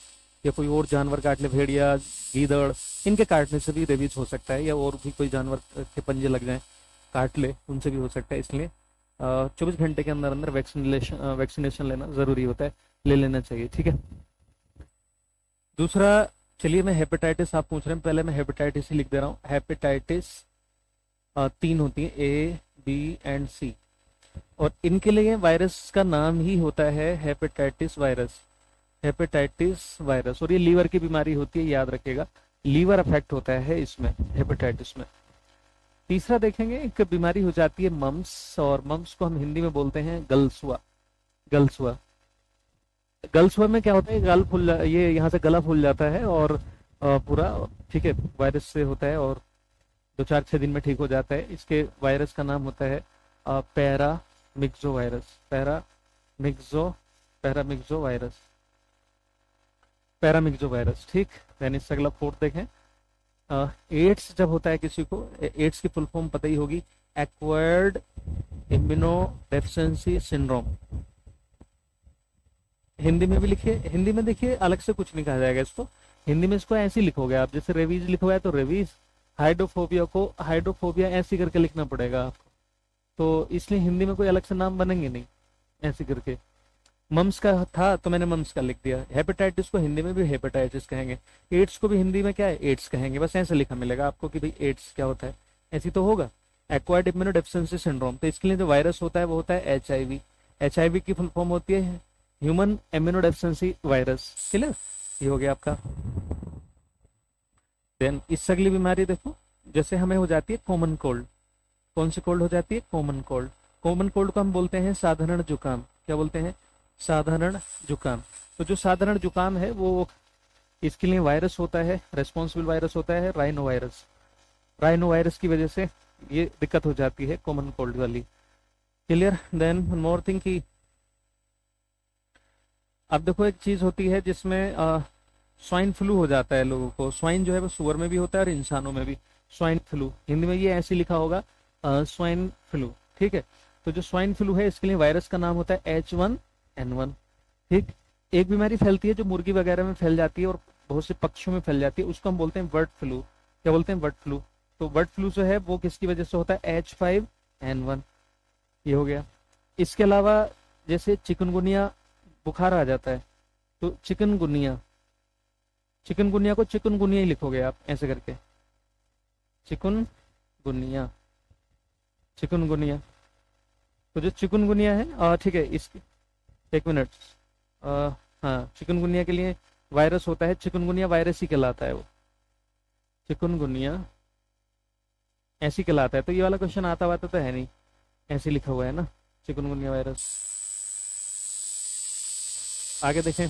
[SPEAKER 1] या कोई और जानवर काट ले, भेड़िया, गीदड़, इनके काटने से भी रेबीज हो सकता है, या और भी कोई जानवर के पंजे लग जाएं काट ले, उनसे भी हो सकता है। इसलिए 24 घंटे के अंदर अंदर वैक्सीनेशन लेना जरूरी होता है, ले लेना चाहिए, ठीक है। दूसरा, चलिए मैं हेपेटाइटिस, आप पूछ रहे हैं, पहले मैं हेपेटाइटिस ही लिख दे रहा हूँ। हेपेटाइटिस तीन होती है, ए बी एंड सी, और इनके लिए वायरस का नाम ही होता है हेपेटाइटिस वायरस, हेपेटाइटिस वायरस। और ये लीवर की बीमारी होती है, याद रखिएगा, लीवर अफेक्ट होता है इसमें, हेपेटाइटिस में। तीसरा देखेंगे, एक बीमारी हो जाती है मम्स, और मम्स को हम हिंदी में बोलते हैं गलसुआ, गलसुआ। गलसुआ में क्या होता है, ये यहाँ से गला फूल जाता है और पूरा, ठीक है, वायरस से होता है, और 2-4-6 दिन में ठीक हो जाता है। इसके वायरस का नाम होता है paramyxo virus, paramyxo virus, paramyxo virus, ठीक। यानी इससे अगला फोर्थ देखें, एड्स जब होता है किसी को, एड्स की फुल फॉर्म पता ही होगी, एक्वायर्ड इम्यूनोडेफिशिएंसी सिंड्रोम। हिंदी में भी लिखिए, हिंदी में देखिए अलग से कुछ नहीं कहा जाएगा इसको, हिंदी में इसको ऐसे ही लिखोगे आप, जैसे रेवीज लिखोगे तो रेवीज, हाइड्रोफोबिया को हाइड्रोफोबिया ऐसे करके लिखना पड़ेगा आपको, तो इसलिए हिंदी में कोई अलग से नाम बनेंगे नहीं ऐसे करके। मम्स का था तो मैंने मम्स का लिख दिया, हेपेटाइटिस को हिंदी में भी हेपेटाइटिस कहेंगे, एड्स को भी हिंदी में क्या है, एड्स कहेंगे, बस ऐसे लिखा मिलेगा आपको कि भाई एड्स क्या होता है, ऐसी तो होगा। एक्वायर्ड इम्यूनोडेफिशिएंसी सिंड्रोम, तो इसके लिए जो वायरस होता है वो होता है एचआईवी, एचआईवी की फुल फॉर्म होती है ह्यूमन इम्यूनोडेफिशिएंसी वायरस, क्लियर, ये हो गया आपका। देन इससे अगली बीमारी देखो, जैसे हमें हो जाती है कॉमन कोल्ड, कौन सी कोल्ड हो जाती है, कॉमन कोल्ड। कॉमन कोल्ड को हम बोलते हैं साधारण जुकाम, क्या बोलते हैं, साधारण जुकाम। तो जो साधारण जुकाम है वो, इसके लिए वायरस होता है, रेस्पॉन्सिबल वायरस होता है राइनो वायरस, राइनो वायरस की वजह से ये दिक्कत हो जाती है कॉमन कोल्ड वाली, क्लियर। देन मोर थिंग की, अब देखो एक चीज होती है जिसमें स्वाइन फ्लू हो जाता है लोगों को, स्वाइन जो है वो सुअर में भी होता है और इंसानों में भी, स्वाइन फ्लू, हिंदी में ये ऐसे लिखा होगा स्वाइन फ्लू, ठीक है। तो जो स्वाइन फ्लू है इसके लिए वायरस का नाम होता है H1N1, ठीक। एक बीमारी फैलती है जो मुर्गी वगैरह में फैल जाती है और बहुत से पक्षियों में फैल जाती है, उसको हम बोलते हैं बर्ड फ्लू, क्या बोलते हैं, बर्ड फ्लू। तो बर्ड फ्लू जो है वो किसकी वजह से होता है, H5N1, ये हो गया। इसके अलावा जैसे चिकनगुनिया बुखार आ जाता है, तो चिकनगुनिया, चिकनगुनिया को चिकनगुनिया ही लिखोगे आप ऐसे करके, चिकनगुनिया, चिकनगुनिया। तो जो चिकनगुनिया है, ठीक है, इस, एक मिनट, हाँ, चिकनगुनिया के लिए वायरस होता है, चिकनगुनिया वायरस ही कहलाता है वो, चिकनगुनिया ऐसी कहलाता है। तो ये वाला क्वेश्चन आता हुआ तो है नहीं, ऐसे लिखा हुआ है ना, चिकनगुनिया वायरस। आगे देखें,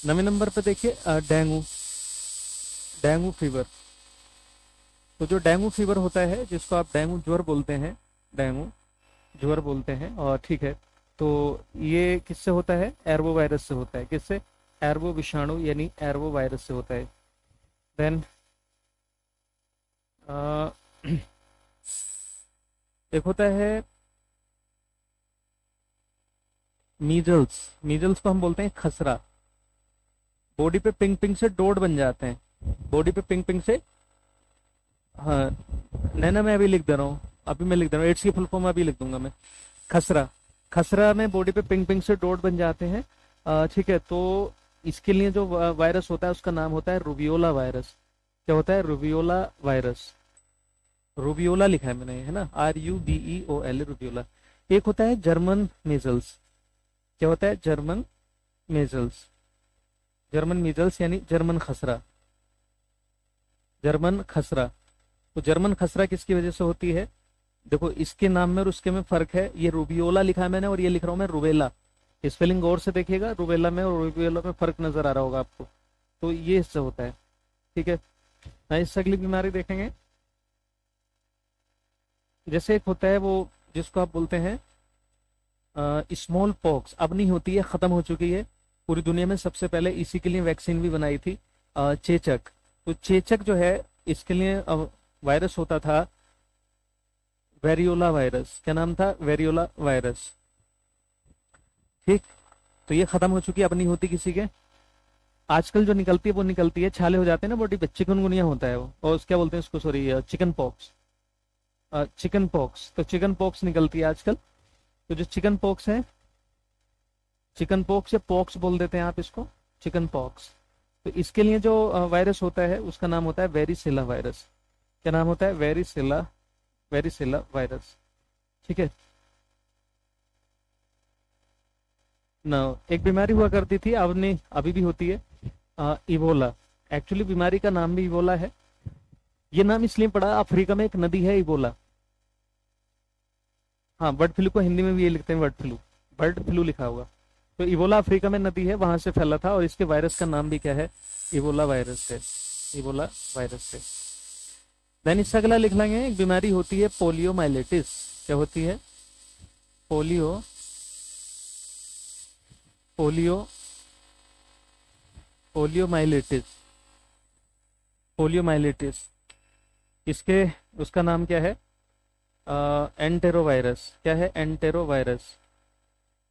[SPEAKER 1] 9वें नंबर पे देखिए, डेंगू, डेंगू फीवर। तो जो डेंगू फीवर होता है, जिसको आप डेंगू ज्वर बोलते हैं, डेंगू ज्वर बोलते हैं, और ठीक है, तो ये किससे होता है? एर्बो वायरस से होता है। किससे? एर्बो विषाणु यानी एर्बो वायरस से होता है। देन एक होता है मीजल्स, मीजल्स को हम बोलते हैं खसरा। बॉडी पे पिंक पिंक से डॉट बन जाते हैं, बॉडी पे पिंक पिंक से, हाँ, नैना मैं अभी लिख दे रहा हूँ, अभी मैं लिख दे रहा हूँ, एड्स की फुल फॉर्म अभी लिख दूंगा मैं, खसरा। खसरा में बॉडी पे पिंक पिंक से डॉट बन जाते हैं, ठीक है। तो इसके लिए जो वायरस होता है उसका नाम होता है रूबियोला वायरस। क्या होता है? रूबियोला वायरस, रूबियोला लिखा है मैंने, है ना, RUBEOL, रूबियोला। एक होता है जर्मन मेजल्स। क्या होता है? जर्मन मेजल्स, जर्मन मीजल्स यानी जर्मन खसरा, जर्मन खसरा। तो जर्मन खसरा किसकी वजह से होती है? देखो, इसके नाम में और उसके में फर्क है। ये रूबियोला लिखा है मैंने और ये लिख रहा हूं मैं रुबेला। स्पेलिंग गौर से देखिएगा, रुबेला में और रूबियोला में फर्क नजर आ रहा होगा आपको। तो ये इससे होता है, ठीक है। इससे अगली बीमारी देखेंगे, जैसे एक होता है वो जिसको आप बोलते हैं स्मॉल पॉक्स। अब नहीं होती है, खत्म हो चुकी है। पूरी दुनिया में सबसे पहले इसी के लिए वैक्सीन भी बनाई थी, चेचक। तो चेचक जो है, इसके लिए वायरस होता था वेरियोला वायरस। क्या नाम था? वेरियोला वायरस, ठीक। तो ये खत्म हो चुकी है, अब नहीं होती किसी के। आजकल जो निकलती है वो निकलती है, छाले हो जाते हैं ना बॉडी पे, चिकनगुनिया होता है वो, और क्या बोलते हैं उसको, sorry, chicken pox, chicken pox. तो चिकन पॉक्स निकलती है आजकल। तो जो चिकन पॉक्स है, चिकन पॉक्स या पॉक्स बोल देते हैं आप इसको, चिकन पॉक्स। तो इसके लिए जो वायरस होता है उसका नाम होता है वेरिसेला वायरस। क्या नाम होता है? वेरिसेला, वेरिसेला वायरस, ठीक है ना। एक बीमारी हुआ करती थी, अब नहीं, अभी भी होती है, इबोला। एक्चुअली बीमारी का नाम भी इबोला है। ये नाम इसलिए पड़ा, अफ्रीका में एक नदी है इबोला। हाँ, बर्ड फ्लू को हिंदी में भी ये लिखते हैं, बर्ड फ्लू, बर्ड फ्लू लिखा होगा। तो इबोला अफ्रीका में नदी है, वहां से फैला था, और इसके वायरस का नाम भी क्या है? इबोला वायरस है, इबोला वायरस है। देन इससे अगला लिख लेंगे, एक बीमारी होती है पोलियोमाइलिटिस। क्या होती है? Polio, polio, poliomyelitis, poliomyelitis. इसके, उसका नाम क्या है? एंटेरोवायरस। क्या है? एंटेरोवायरस,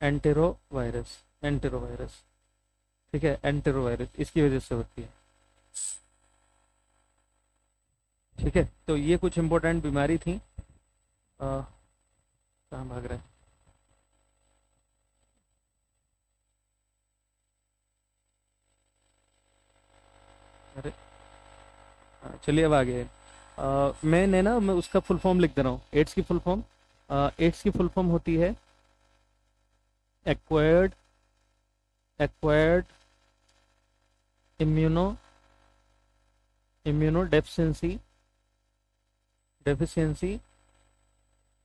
[SPEAKER 1] एंटेरोवायरस, एंटेरोवायरस, ठीक है, एंटेरोवायरस इसकी वजह से होती है, ठीक है। तो ये कुछ इंपॉर्टेंट बीमारी थी। कहाँ भाग रहे हैं? अरे, चलिए अब आगे। मैंने ना, मैं उसका फुल फॉर्म लिख दे रहा हूँ, एड्स की फुल फॉर्म। एड्स की फुल फॉर्म होती है acquired, acquired immuno, immuno deficiency, deficiency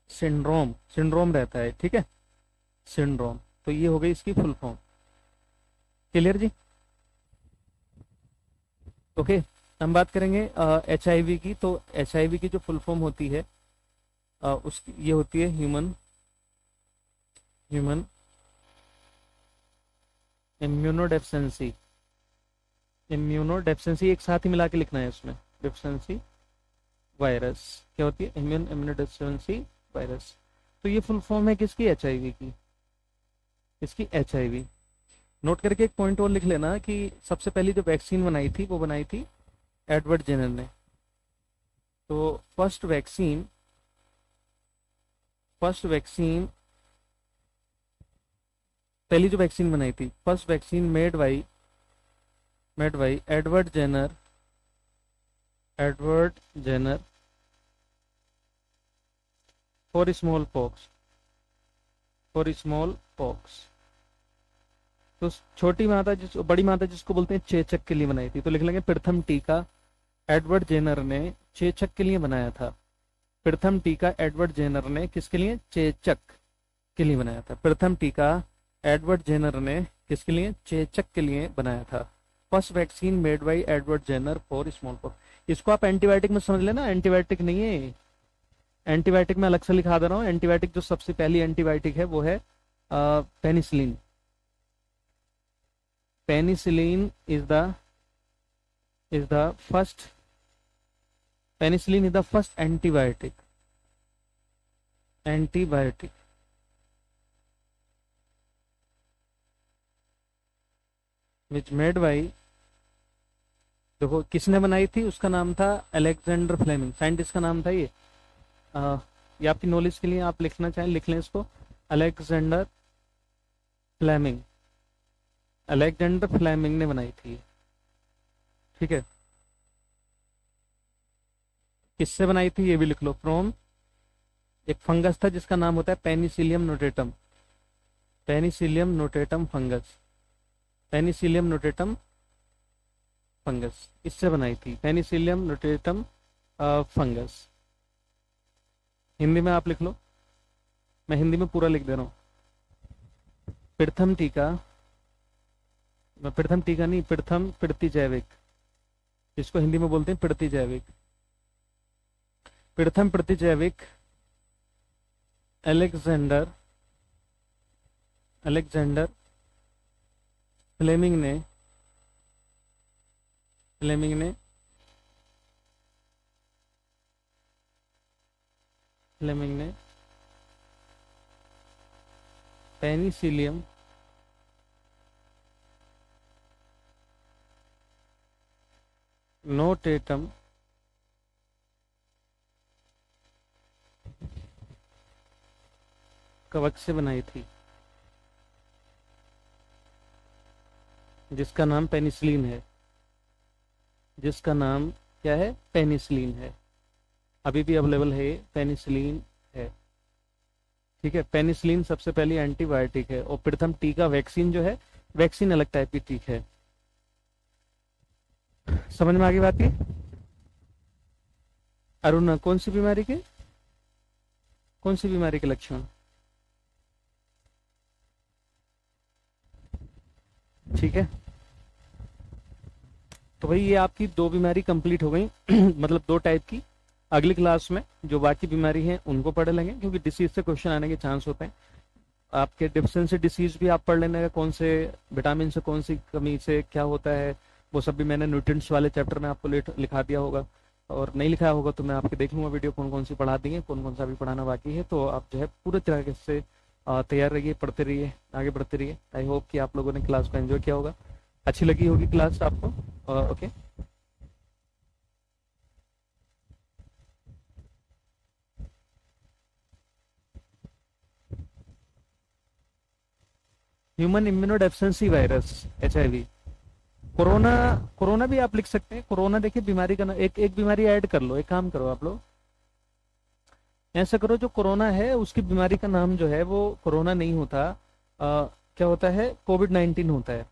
[SPEAKER 1] syndrome, syndrome रहता है, ठीक है, सिंड्रोम। तो ये हो गई इसकी फुल फॉर्म। क्लियर जी? ओके। हम बात करेंगे HIV की। तो HIV की जो फुल फॉर्म होती है, उसकी ये होती है ह्यूमन, ह्यूमन इम्यूनोडेफिशिएंसी, इम्यूनोडेफिशिएंसी एक साथ ही मिला के लिखना है उसमें, डेफिशिएंसी वायरस। क्या होती है? Immunodeficiency virus. तो ये फुल फॉर्म है किसकी? HIV की, इसकी HIV। नोट करके एक पॉइंट और लिख लेना कि सबसे पहली जो वैक्सीन बनाई थी वो बनाई थी एडवर्ड जेनर ने। तो फर्स्ट वैक्सीन, फर्स्ट वैक्सीन, पहली जो वैक्सीन बनाई थी, first vaccine made by made by Edward Jenner for smallpox. तो छोटी माता जिस बड़ी माता जिसको बोलते हैं चेचक के लिए बनाई थी, तो लिख लेंगे प्रथम टीका एडवर्ड जेनर ने चेचक के लिए बनाया था। प्रथम टीका एडवर्ड जेनर ने किसके लिए? चेचक के लिए बनाया था। प्रथम टीका एडवर्ड जेनर ने किसके लिए? चेचक के लिए बनाया था। First vaccine made by Edward Jenner for smallpox. इसको आप एंटीबायोटिक में समझ लेना, एंटीबायोटिक नहीं है, एंटीबायोटिक में अलग से लिखा दे रहा हूँ। एंटीबायोटिक जो सबसे पहली एंटीबायोटिक है वो है penicillin. Penicillin is the first antibiotic which made by, देखो किसने बनाई थी, उसका नाम था अलेक्जेंडर फ्लेमिंग, साइंटिस्ट का नाम था ये। ये आपकी नॉलेज के लिए आप लिखना चाहें लिख लें इसको, अलेक्जेंडर फ्लेमिंग। अलेक्जेंडर फ्लेमिंग ने बनाई थी, ठीक है। किससे बनाई थी ये भी लिख लो, फ्रॉम एक फंगस था जिसका नाम होता है Penicillium notatum. Penicillium notatum fungus, Penicillium notatum fungus, इससे बनाई थी पेनिसिलियम नोटेटम फंगस। हिंदी में आप लिख लो, मैं हिंदी में पूरा लिख दे रहा हूं। प्रथम टीका नहीं, प्रथम प्रतिजैविक, इसको हिंदी में बोलते हैं प्रतिजैविक। प्रथम प्रतिजैविक अलेक्जेंडर फ्लेमिंग ने पेनिसिलियम नोटेटम कवक से बनाई थी, जिसका नाम पेनिसिलिन है, जिसका नाम क्या है? पेनिसिलिन है। अभी भी अवेलेबल है, पेनिसिलिन है, ठीक है। पेनिसिलिन सबसे पहली एंटीबायोटिक है, और प्रथम टीका वैक्सीन जो है, वैक्सीन अलग टाइप की टीका है। समझ में आ गई बात की? अरुण, कौन सी बीमारी के लक्षण? ठीक है, तो भाई ये आपकी दो बीमारी कंप्लीट हो गई मतलब दो टाइप की। अगली क्लास में जो बाकी बीमारी है उनको पढ़ लेंगे, क्योंकि डिसीज से क्वेश्चन आने के चांस होते हैं। आपके डिफिशिएंसी डिसीज भी आप पढ़ लेने का, कौन से विटामिन से कौन सी कमी से क्या होता है, वो सब भी मैंने न्यूट्रिएंट्स वाले चैप्टर में आपको लिखा दिया होगा, और नहीं लिखाया होगा तो मैं आपके देख लूंगा वीडियो कौन कौन सी पढ़ा दी है, कौन कौन सा भी पढ़ाना बाकी है। तो आप जो है पूरे तरीके से तैयार रहिए, पढ़ते रहिए, आगे बढ़ते रहिए। आई होप कि आप लोगों ने क्लास को एंजॉय किया होगा, अच्छी लगी होगी क्लास आपको। Okay, human immunodeficiency virus, HIV। Corona, corona भी आप लिख सकते हैं। कोरोना देखिए बीमारी का एक बीमारी ऐड कर लो, एक काम करो आप लोग, ऐसा करो, जो कोरोना है उसकी बीमारी का नाम जो है वो कोरोना नहीं होता, क्या होता है? कोविड-19 होता है।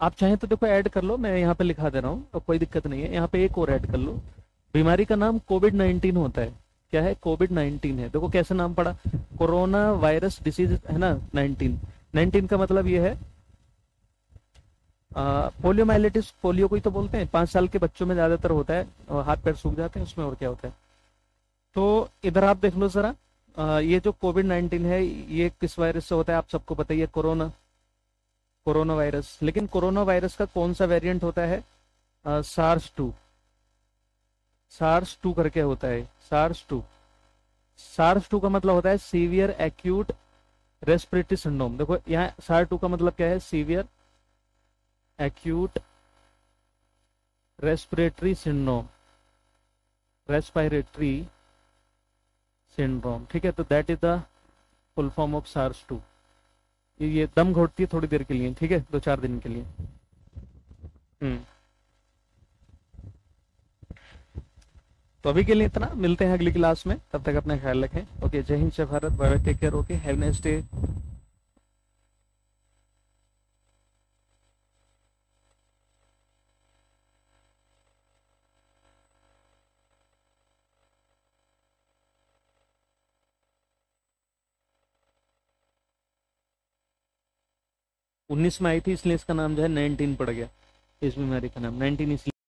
[SPEAKER 1] आप चाहें तो देखो ऐड कर लो, मैं यहाँ पे लिखा दे रहा हूँ, तो कोई दिक्कत नहीं है। यहाँ पे एक और ऐड कर लो, बीमारी का नाम कोविड-19 होता है। क्या है? कोविड-19 है। देखो कैसे नाम पड़ा, कोरोना वायरस डिसीज है ना, 19 का मतलब ये है पोलियोमाइलिटिस, पोलियो को ही तो बोलते हैं, 5 साल के बच्चों में ज्यादातर होता है, और हाथ पैर सूख जाते हैं उसमें, और क्या होता है। तो इधर आप देख लो जरा, ये जो कोविड-19 है ये किस वायरस से होता है? आप सबको पता ही है, कोरोना वायरस। लेकिन कोरोना वायरस का कौन सा वेरिएंट होता है? सार्स 2 करके होता है, सार्स 2 का मतलब होता है सीवियर एक्यूट रेस्पिरेटरी सिंड्रोम। देखो यहाँ सार्स 2 का मतलब क्या है? सीवियर एक्यूट रेस्पिरेटरी सिंड्रोम, ठीक है। तो that is the full form of SARS 2। ये दम घोटती है थोड़ी देर के लिए, ठीक है, 2-4 दिन के लिए। तो अभी के लिए इतना, मिलते हैं अगली क्लास में, तब तक अपना ख्याल रखें। ओके, जय हिंद, जय Bharat, bye bye, take care, okay, have nice day. 19 में आई थी, इसलिए इसका नाम जो है 19 पड़ गया, इस बीमारी का नाम 19 इसलिए